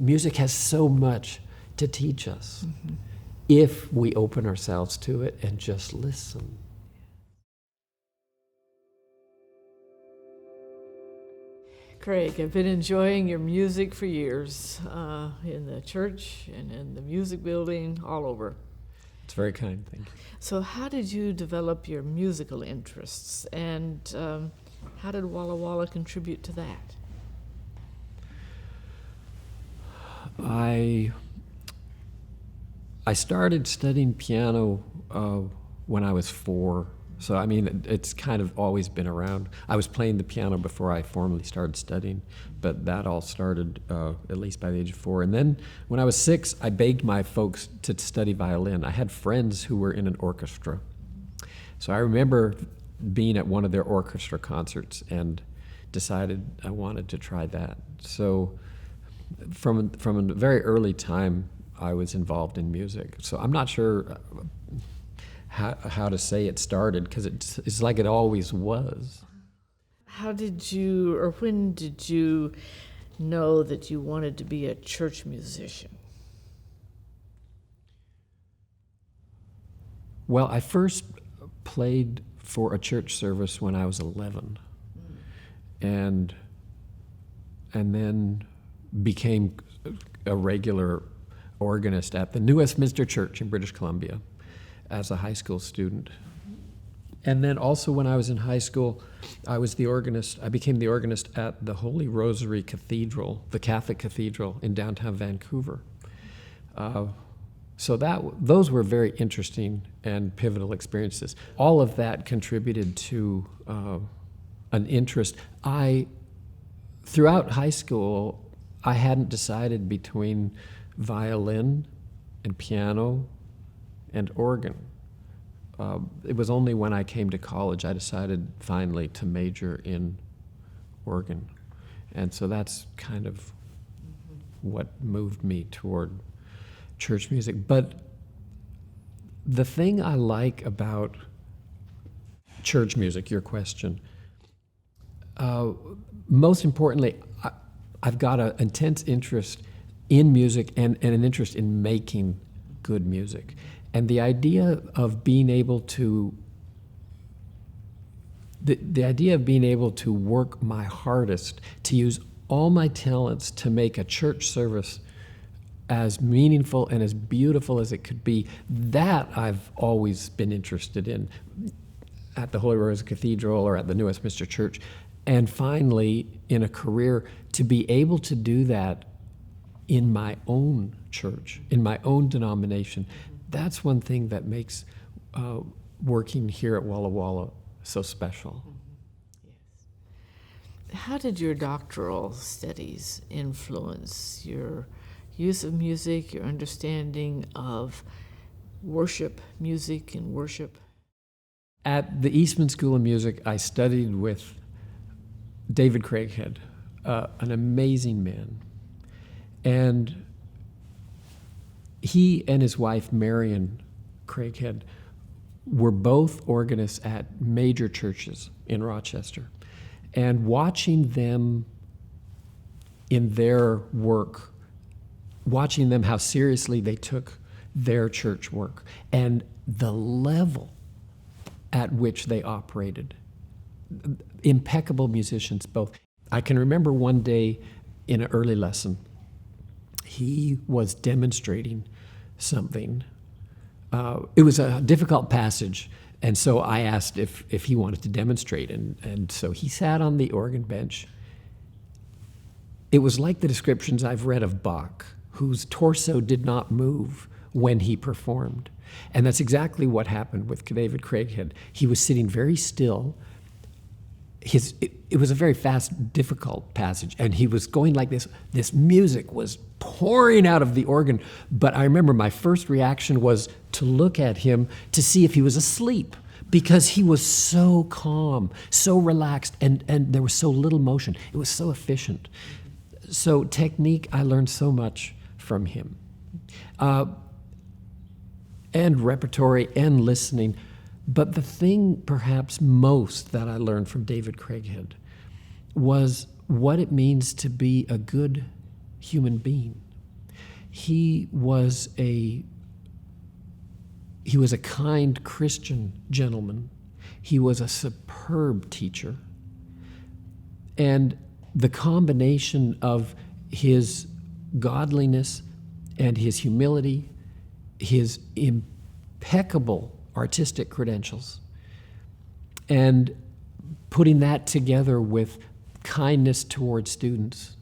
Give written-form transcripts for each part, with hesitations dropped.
music has so much to teach us if we open ourselves to it and just listen. Kraig, I've been enjoying your music for years, in the church and in the music building, all over. It's very kind, thank you. So how did you develop your musical interests, and how did Walla Walla contribute to that? I started studying piano when I was 4. So, I mean, it's kind of always been around. I was playing the piano before I formally started studying, but that all started at least by the age of 4. And then when I was 6, I begged my folks to study violin. I had friends who were in an orchestra. So I remember being at one of their orchestra concerts and decided I wanted to try that. So from a very early time, I was involved in music. So I'm not sure how to say it started, because it's like it always was. How did you, or when did you know that you wanted to be a church musician? Well, I first played for a church service when I was 11, and then became a regular organist at the New Westminster Church in British Columbia as a high school student. And then also when I was in high school, I became the organist at the Holy Rosary Cathedral, the Catholic Cathedral in downtown Vancouver. So those were very interesting and pivotal experiences. All of that contributed to an interest. Throughout high school, I hadn't decided between violin and piano and organ. It was only when I came to college I decided finally to major in organ. And so that's kind of what moved me toward church music. But the thing I like about church music, your question, most importantly, I've got an intense interest in music and an interest in making good music. And the idea of being able to work my hardest to use all my talents to make a church service as meaningful and as beautiful as it could be, that I've always been interested in at the Holy Rosary Cathedral or at the New Westminster Church. And finally, in a career, to be able to do that in my own church, in my own denomination, that's one thing that makes working here at Walla Walla so special. Yes. How did your doctoral studies influence your use of music, your understanding of worship, music and worship? At the Eastman School of Music, I studied with David Craighead, an amazing man. And he and his wife, Marion Craighead, were both organists at major churches in Rochester. And watching them in their work, watching them how seriously they took their church work and the level at which they operated. Impeccable musicians, both. I can remember one day in an early lesson, he was demonstrating something. It was a difficult passage, and so I asked if he wanted to demonstrate, and so he sat on the organ bench. It was like the descriptions I've read of Bach, whose torso did not move when he performed. And that's exactly what happened with David Craighead. He was sitting very still. It was a very fast, difficult passage, and he was going like this. This music was pouring out of the organ, but I remember my first reaction was to look at him to see if he was asleep, because he was so calm, so relaxed, and there was so little motion. It was so efficient. So technique, I learned so much from him. And repertory and listening. But the thing perhaps most that I learned from David Craighead was what it means to be a good human being, He was a kind Christian gentleman. He was a superb teacher. And the combination of his godliness and his humility, his impeccable artistic credentials, and putting that together with kindness towards students,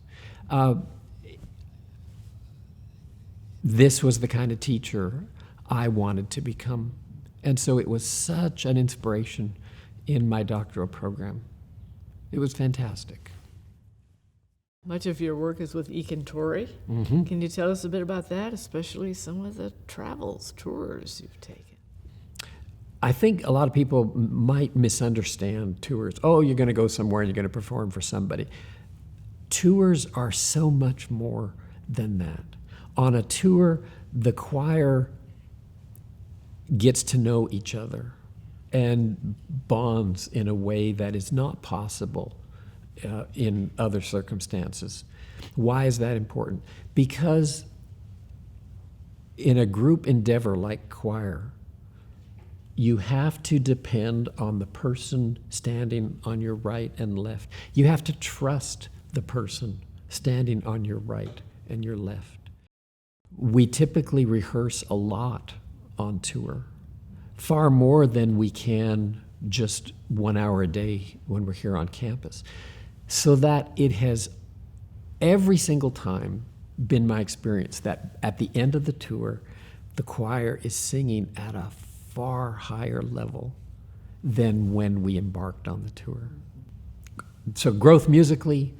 this was the kind of teacher I wanted to become. And so it was such an inspiration in my doctoral program. It was fantastic. Much of your work is with Ikan Tori. Mm-hmm. Can you tell us a bit about that, especially some of the tours you've taken? I think a lot of people might misunderstand tours. Oh, you're going to go somewhere and you're going to perform for somebody. Tours are so much more than that. On a tour, the choir gets to know each other and bonds in a way that is not possible in other circumstances. Why is that important? Because in a group endeavor like choir, you have to depend on the person standing on your right and left. You have to trust the person standing on your right and your left. We typically rehearse a lot on tour, far more than we can just 1 hour a day when we're here on campus. So that it has every single time been my experience that at the end of the tour, the choir is singing at a far higher level than when we embarked on the tour. So growth musically,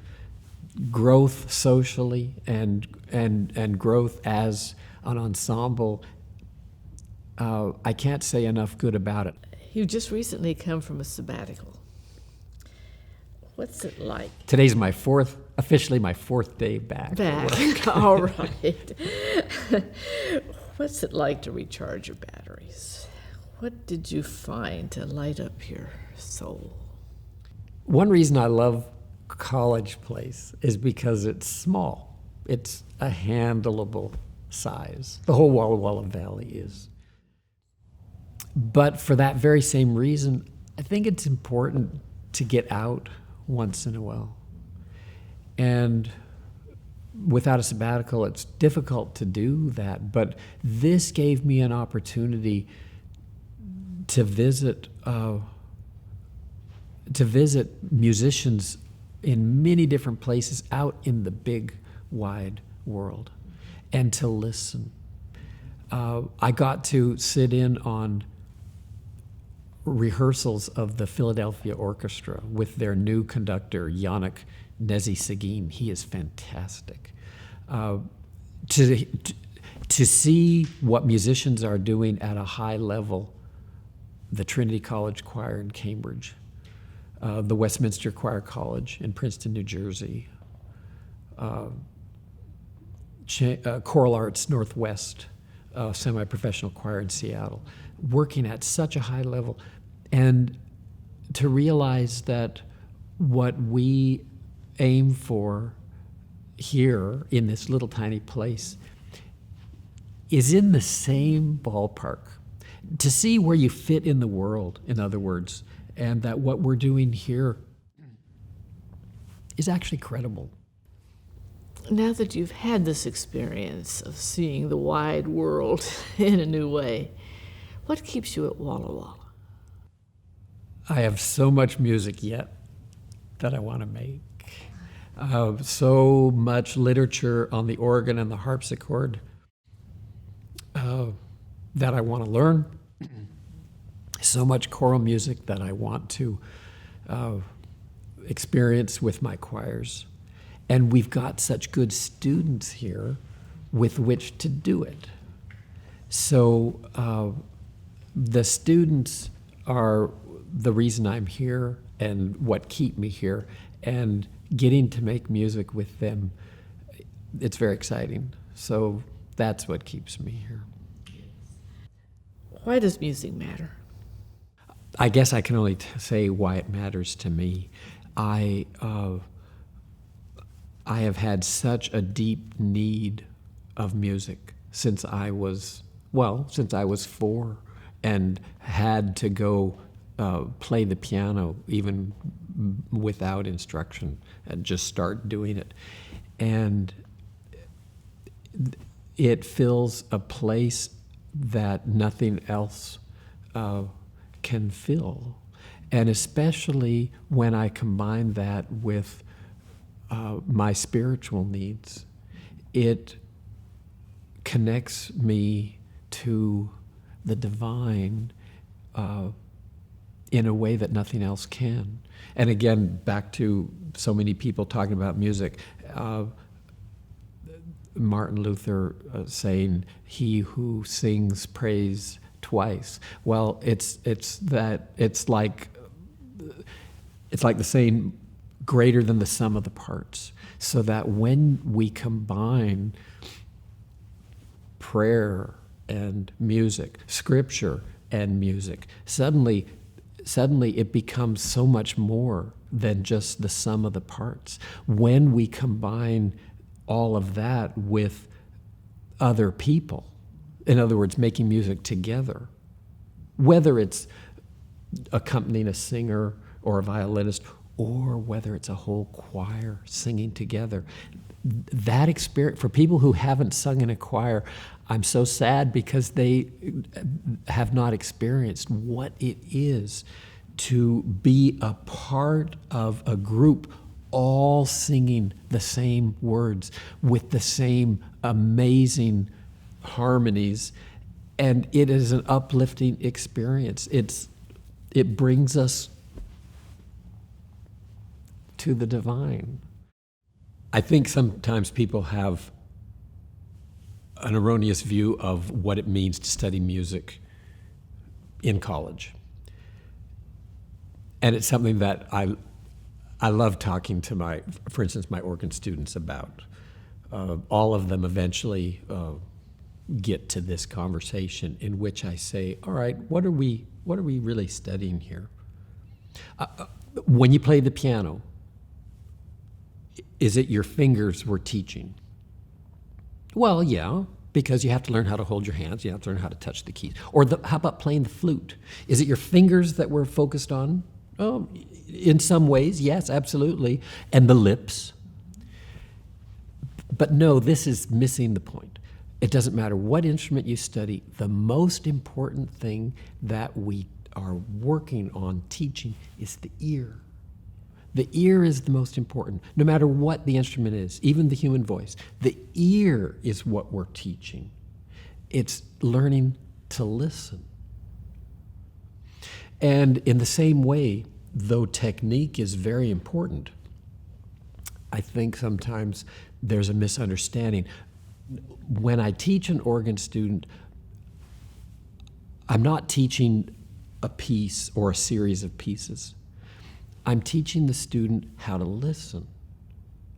growth socially, and growth as an ensemble, I can't say enough good about it. You just recently come from a sabbatical. What's it like? Today's officially my fourth day back. All right. What's it like to recharge your batteries? What did you find to light up your soul? One reason I love College Place is because it's small. It's a handleable size. The whole Walla Walla Valley is. But for that very same reason, I think it's important to get out once in a while. And without a sabbatical, it's difficult to do that. But this gave me an opportunity to visit musicians in many different places out in the big, wide world, and to listen. I got to sit in on rehearsals of the Philadelphia Orchestra with their new conductor, Yannick Nézi-Séguin. He is fantastic. To see what musicians are doing at a high level, the Trinity College Choir in Cambridge, the Westminster Choir College in Princeton, New Jersey, Choral Arts Northwest, semi-professional choir in Seattle, working at such a high level, and to realize that what we aim for here in this little tiny place is in the same ballpark. To see where you fit in the world, in other words, and that what we're doing here is actually credible. Now that you've had this experience of seeing the wide world in a new way, what keeps you at Walla Walla? I have so much music yet that I want to make. So much literature on the organ and the harpsichord that I want to learn. So much choral music that I want to experience with my choirs. And we've got such good students here with which to do it. So the students are the reason I'm here and what keep me here. And getting to make music with them, it's very exciting. So that's what keeps me here. Why does music matter? I guess I can only say why it matters to me. I have had such a deep need of music since I was 4 and had to go play the piano even without instruction and just start doing it. And it fills a place that nothing else can fill. And especially when I combine that with my spiritual needs, it connects me to the divine in a way that nothing else can. And again, back to so many people talking about music, Martin Luther saying, "He who sings praise twice." Well, it's like the saying, greater than the sum of the parts. So that when we combine prayer and music, scripture and music, suddenly it becomes so much more than just the sum of the parts. When we combine all of that with other people, in other words, making music together, whether it's accompanying a singer or a violinist, or whether it's a whole choir singing together, that experience, for people who haven't sung in a choir, I'm so sad because they have not experienced what it is to be a part of a group all singing the same words with the same amazing harmonies. And it is an uplifting experience. It brings us to the divine. I think sometimes people have an erroneous view of what it means to study music in college. And it's something that I love talking to for instance, my organ students about. All of them eventually get to this conversation in which I say, all right, what are we really studying here? When you play the piano, is it your fingers we're teaching? Well, yeah, because you have to learn how to hold your hands. You have to learn how to touch the keys. Or how about playing the flute? Is it your fingers that we're focused on? Oh, in some ways, yes, absolutely. And the lips. But no, this is missing the point. It doesn't matter what instrument you study. The most important thing that we are working on teaching is the ear. The ear is the most important, no matter what the instrument is, even the human voice. The ear is what we're teaching. It's learning to listen. And in the same way, though technique is very important, I think sometimes there's a misunderstanding. When I teach an organ student, I'm not teaching a piece or a series of pieces. I'm teaching the student how to listen.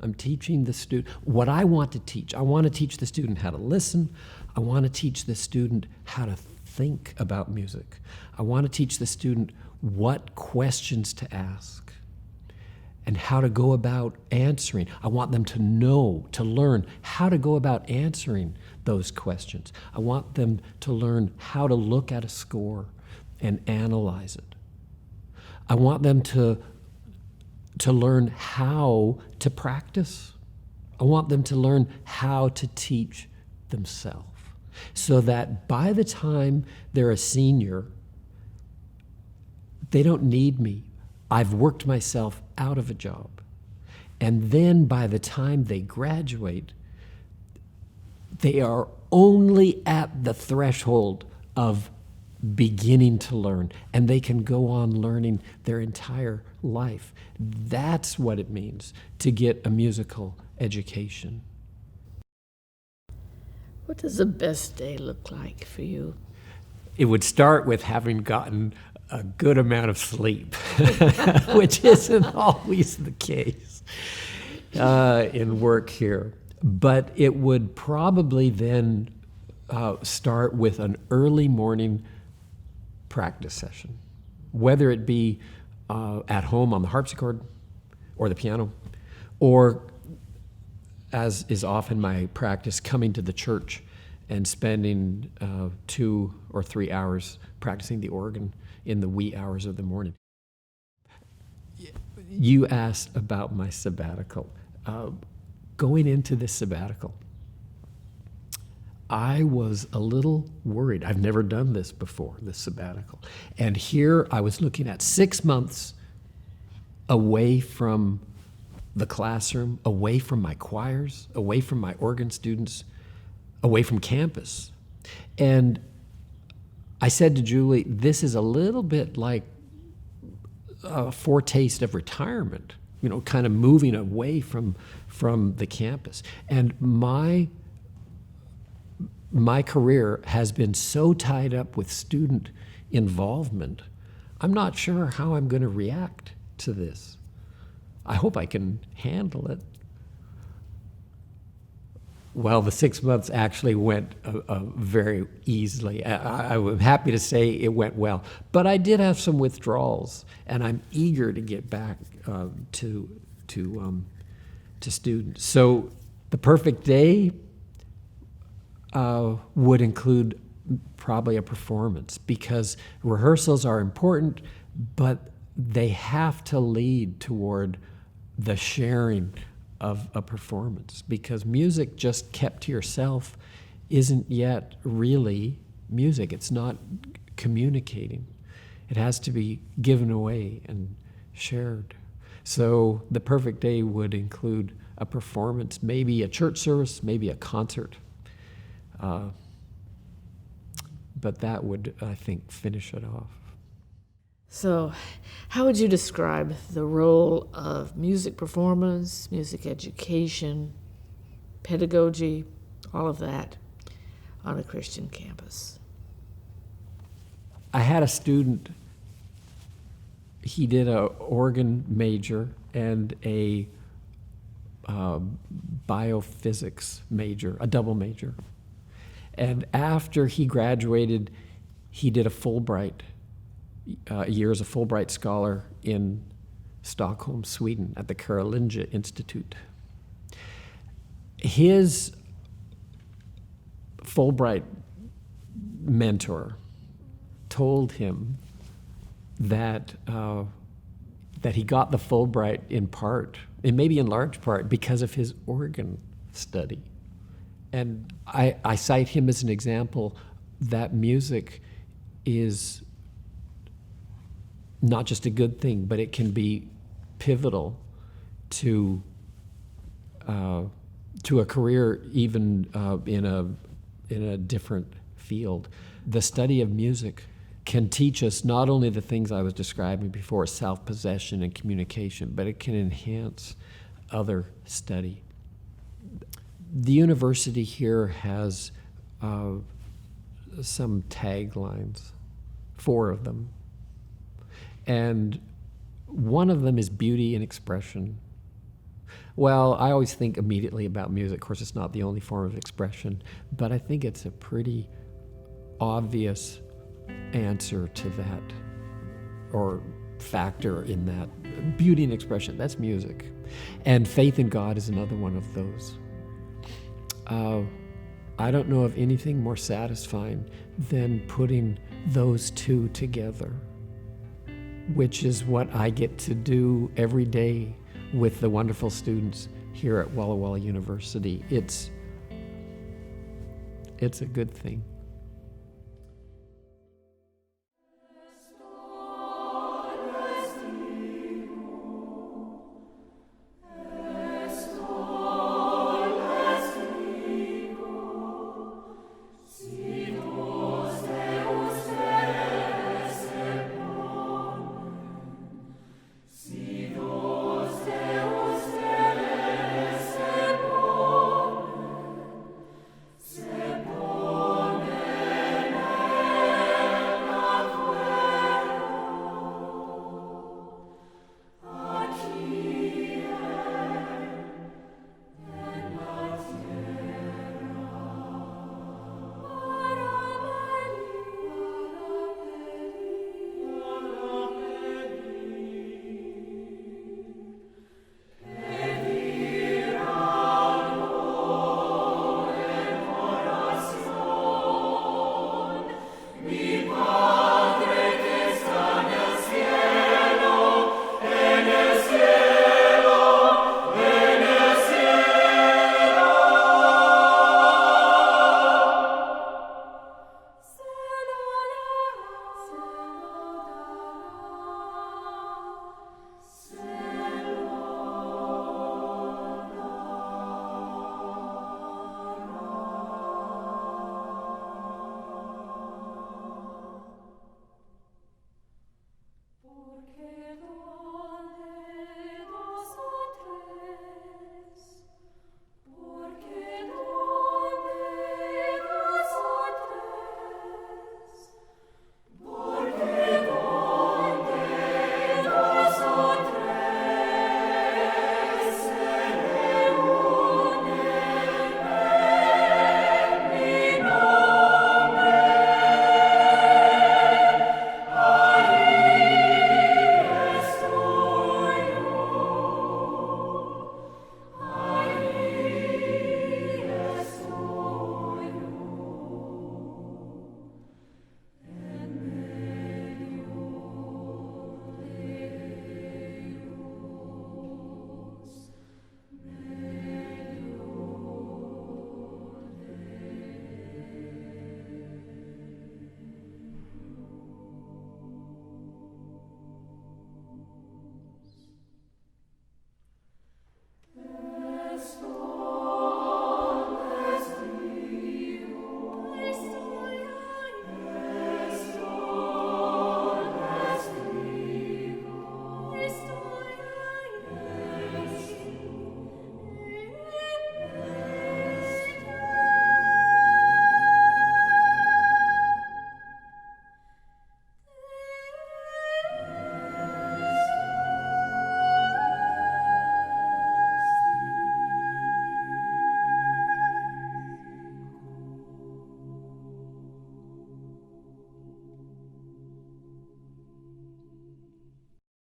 I'm teaching the student what I want to teach. I want to teach the student how to listen. I want to teach the student how to think about music. I want to teach the student what questions to ask and how to go about answering. I want them to know, to learn how to go about answering those questions. I want them to learn how to look at a score and analyze it. I want them to learn how to practice. I want them to learn how to teach themselves so that by the time they're a senior, they don't need me. I've worked myself out of a job. And then by the time they graduate, they are only at the threshold of beginning to learn, and they can go on learning their entire life. That's what it means to get a musical education. What does the best day look like for you? It would start with having gotten a good amount of sleep, which isn't always the case in work here. But it would probably then start with an early morning practice session, whether it be at home on the harpsichord or the piano, or as is often my practice, coming to the church and spending 2 or 3 hours practicing the organ in the wee hours of the morning. You asked about my sabbatical. Going into this sabbatical, I was a little worried. I've never done this before, this sabbatical. And here I was looking at 6 months away from the classroom, away from my choirs, away from my organ students, away from campus. And I said to Julie, this is a little bit like a foretaste of retirement, kind of moving away from the campus. And my career has been so tied up with student involvement, I'm not sure how I'm going to react to this. I hope I can handle it. Well, the 6 months actually went very easily. I'm happy to say it went well. But I did have some withdrawals, and I'm eager to get back to students. So the perfect day would include probably a performance, because rehearsals are important, but they have to lead toward the sharing of a performance, because music just kept to yourself isn't yet really music. It's not communicating. It has to be given away and shared. So the perfect day would include a performance, maybe a church service, maybe a concert. But that would, I think, finish it off. So, how would you describe the role of music performance, music education, pedagogy, all of that on a Christian campus? I had a student, he did an organ major and a biophysics major, a double major. And after he graduated, he did a Fulbright, a year as a Fulbright scholar in Stockholm, Sweden, at the Karolinska Institute. His Fulbright mentor told him that he got the Fulbright in part, and maybe in large part, because of his organ study. And I cite him as an example that music is not just a good thing, but it can be pivotal to a career, even in a different field. The study of music can teach us not only the things I was describing before, self-possession and communication, but it can enhance other study. The university here has some taglines, 4 of them. And one of them is beauty and expression. Well, I always think immediately about music. Of course, it's not the only form of expression, but I think it's a pretty obvious answer to that, or factor in that. Beauty and expression, that's music. And faith in God is another one of those. I don't know of anything more satisfying than putting those 2 together, which is what I get to do every day with the wonderful students here at Walla Walla University. It's a good thing.